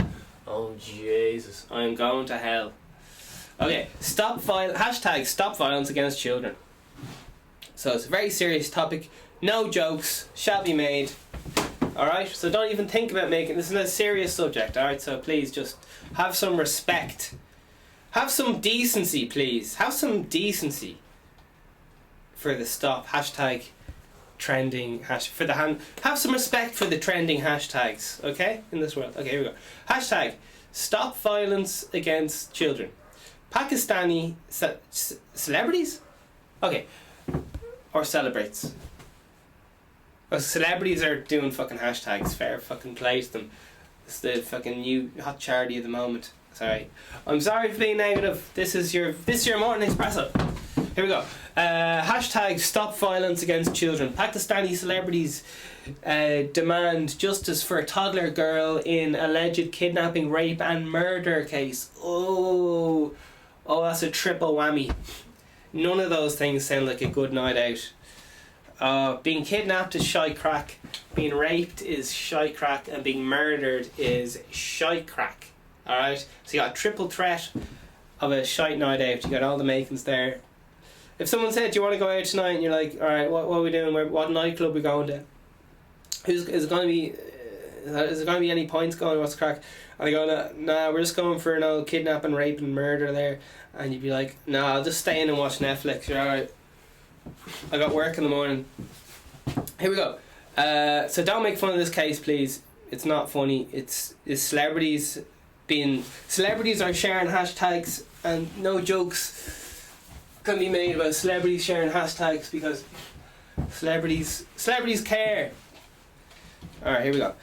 Oh Jesus, I am going to hell. Okay, hashtag stop violence against children. So it's a very serious topic. No jokes shall be made. Alright, so don't even think about making this is a serious subject, alright? So please just have some respect. Have some decency, please. Have some decency for the stop hashtag trending for the have some respect for the trending hashtags, okay? In this world. Okay, here we go. Hashtag stop violence against children. Pakistani celebrities? Okay. Or celebrates. Well, celebrities are doing fucking hashtags. Fair fucking play to them. It's the fucking new hot charity of the moment. Sorry. I'm sorry for being negative. This is your morning espresso. Here we go. Hashtag stop violence against children. Pakistani celebrities demand justice for a toddler girl in alleged kidnapping, rape and murder case. Oh, that's a triple whammy. None of those things sound like a good night out. Being kidnapped is shite crack, being raped is shite crack, and being murdered is shite crack. Alright? So you got a triple threat of a shite night out. You got all the makings there. If someone said, do you want to go out tonight? And you're like, alright, what are we doing? What nightclub are we going to? Is it going to be any points going? What's the crack? And I go, nah, we're just going for no kidnapping, rape and murder there. And you'd be like, nah, I'll just stay in and watch Netflix. You're alright. I got work in the morning. Here we go. So don't make fun of this case, please. It's not funny. It's celebrities are sharing hashtags, and no jokes can be made about celebrities sharing hashtags because celebrities care. Alright, here we go.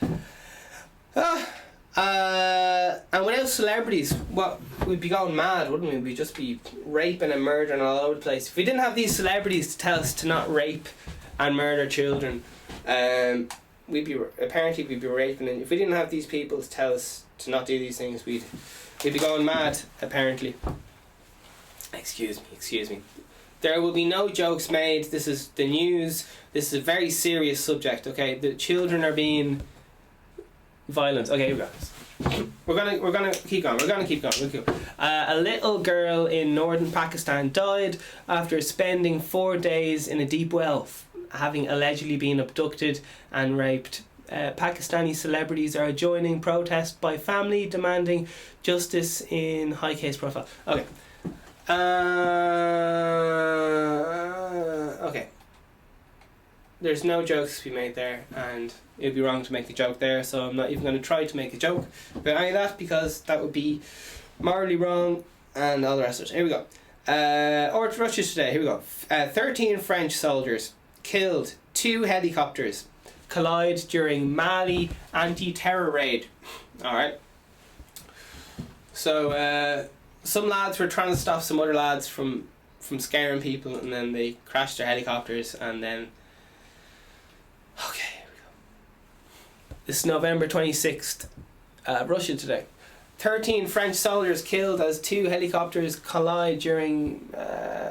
And without celebrities, what, we'd be going mad, wouldn't we? We'd just be raping and murdering all over the place. If we didn't have these celebrities to tell us to not rape and murder children, we'd be raping. And if we didn't have these people to tell us to not do these things, we'd be going mad. Apparently. Excuse me. There will be no jokes made. This is the news. This is a very serious subject. Okay, the children are being violent. Okay, here we go. We're gonna keep going. A little girl in northern Pakistan died after spending 4 days in a deep well, having allegedly been abducted and raped. Pakistani celebrities are joining protest by family demanding justice in high case profile. Okay. Okay. There's no jokes to be made there, and it would be wrong to make a joke there, so I'm not even going to try to make a joke about any of that, because that would be morally wrong and all the rest of it. Here we go. Or to Russia today. Here we go. 13 French soldiers killed, 2 helicopters collide during Mali anti-terror raid. Alright. So, some lads were trying to stop some other lads from scaring people, and then they crashed their helicopters, and then... Okay, here we go. This is November 26th. Russia today. 13 French soldiers killed as 2 helicopters collide during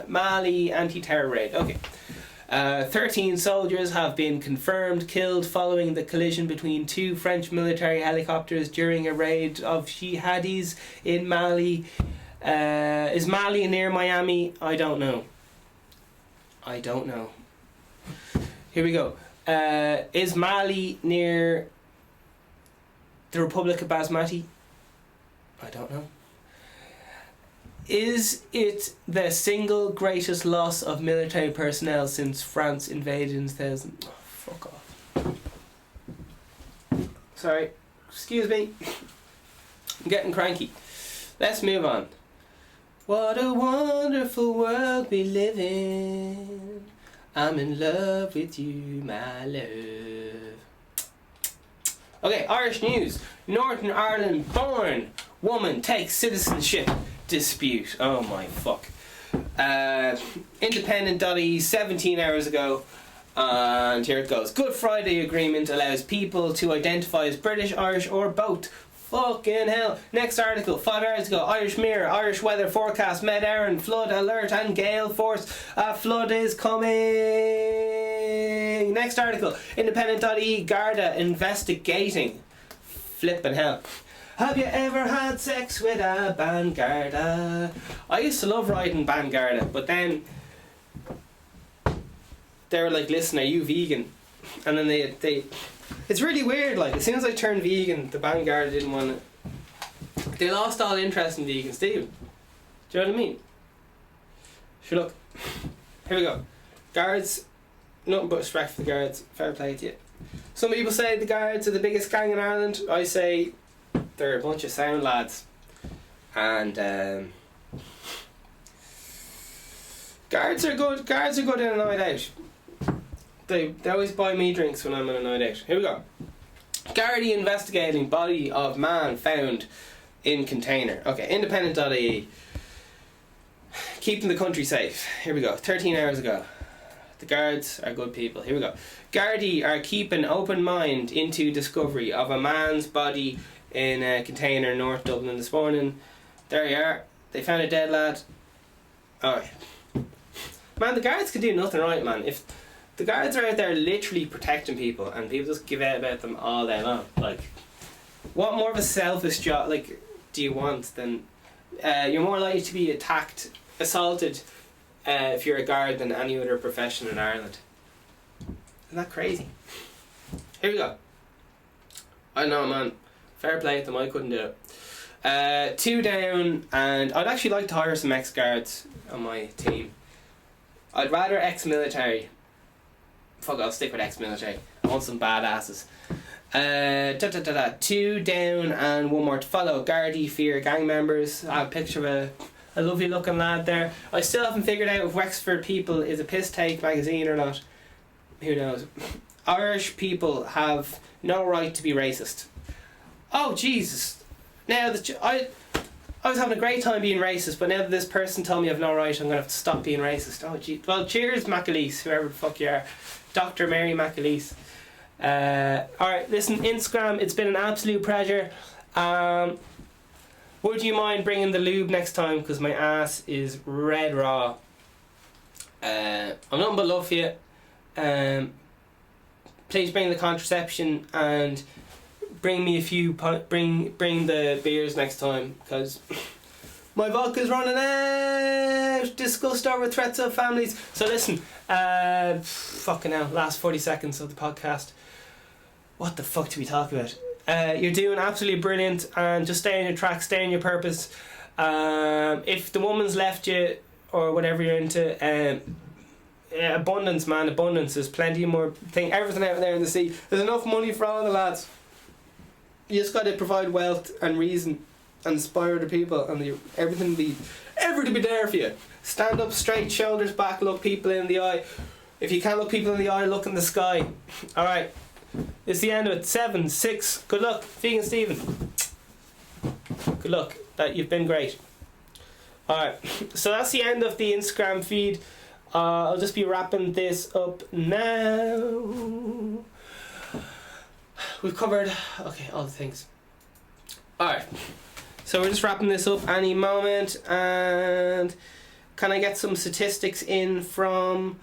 Mali anti-terror raid. Okay. 13 soldiers have been confirmed killed following the collision between 2 French military helicopters during a raid of jihadis in Mali. Is Mali near Miami? I don't know. Here we go. Is Mali near the Republic of Basmati? I don't know. Is it the single greatest loss of military personnel since France invaded in 2000? Oh, fuck off. Sorry. Excuse me. I'm getting cranky. Let's move on. What a wonderful world we live in. I'm in love with you, my love. Okay, Irish news. Northern Ireland born woman takes citizenship dispute. Oh my fuck. Independent.ie 17 hours ago. And here it goes. Good Friday Agreement allows people to identify as British, Irish or both. Fucking hell. Next article, 5 hours ago. Irish Mirror, Irish weather forecast, Med Erin, flood alert and gale force. A flood is coming. Next article, Independent.ie, Garda investigating. Flippin' hell. Have you ever had sex with a band Garda? I used to love riding band Garda, but then they were like, listen, are you vegan? And then they it's really weird, like, as soon as I turned vegan, the band Garda didn't want it. They lost all interest in VeganSteven. Do you know what I mean? Sure, look. Here we go. Guards, nothing but respect for the guards. Fair play to you. Some people say the guards are the biggest gang in Ireland. I say they're a bunch of sound lads. And guards are good. Guards are good in a night out. They always buy me drinks when I'm on a night out. Here we go. Gardaí investigating body of man found in container. Okay, Independent.ie. Keeping the country safe. Here we go. 13 hours ago. The guards are good people. Here we go. Gardaí are keeping open mind into discovery of a man's body in a container in North Dublin this morning. There you are. They found a dead lad. Alright. Man, the guards can do nothing right, man. If the guards are out there literally protecting people and people just give out about them all day long. Like, what more of a selfish job, like, do you want than... you're more likely to be attacked, assaulted, if you're a guard than any other profession in Ireland. Isn't that crazy? Here we go. I know, man. Fair play to them, I couldn't do it. 2 down, and I'd actually like to hire some ex-guards on my team. I'd rather ex-military. Fuck, I'll stick with ex-military. I want some badasses. 2 down and 1 more to follow. Gardaí fear gang members. I have a picture of a lovely looking lad there. I still haven't figured out if Wexford People is a piss take magazine or not. Who knows? Irish people have no right to be racist. Oh Jesus! Now I was having a great time being racist, but now that this person told me I've no right, I'm gonna have to stop being racist. Oh gee. Well, cheers, McAleese, whoever the fuck you are. Dr. Mary McAleese. Alright, listen, Instagram, it's been an absolute pleasure. Would you mind bringing the lube next time? Because my ass is red raw. I'm nothing but love for you. Please bring the contraception and bring me a few. Bring the beers next time, because my vodka's running out. Discussed over threats of families. So listen, fucking hell, last 40 seconds of the podcast. What the fuck do we talk about? You're doing absolutely brilliant, and just stay on your track, stay on your purpose. If the woman's left you or whatever you're into, abundance, man, abundance. There's plenty more everything out there in the sea. There's enough money for all the lads. You just got to provide wealth and reason and inspire the people, and everything be there for you. Stand up straight, shoulders back, look people in the eye. If you can't look people in the eye, look in the sky. Alright, it's the end of it. 7, 6, good luck, VeganSteven. Good luck, you've been great. Alright, so that's the end of the Instagram feed. I'll just be wrapping this up now. We've covered, okay, all the things. Alright, so we're just wrapping this up any moment, and can I get some statistics in from...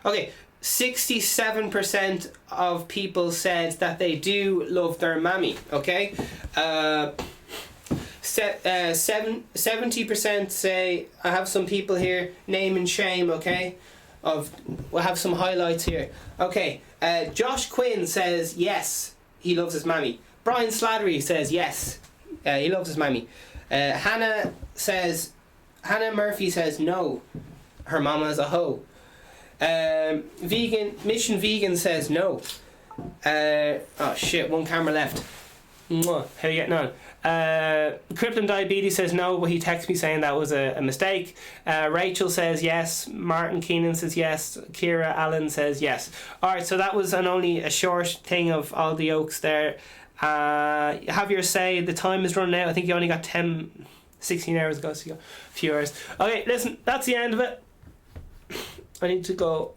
okay, 67% of people said that they do love their mammy, okay? 70% say, I have some people here, name and shame, okay? We'll have some highlights here. Okay, Josh Quinn says yes, he loves his mammy. Brian Slattery says yes. He loves his mammy. Hannah Murphy says no. Her mama's a hoe. Mission Vegan says no. Oh shit, one camera left. Mwah. How are you getting on? Krypton Diabetes says no, but he texted me saying that was a mistake. Rachel says yes. Martin Keenan says yes. Kira Allen says yes. Alright, so that was only a short thing of all the oaks there. Have your say. The time is running out. I think you only got 16 hours ago, so you got a few hours. Okay, listen, that's the end of it. I need to go.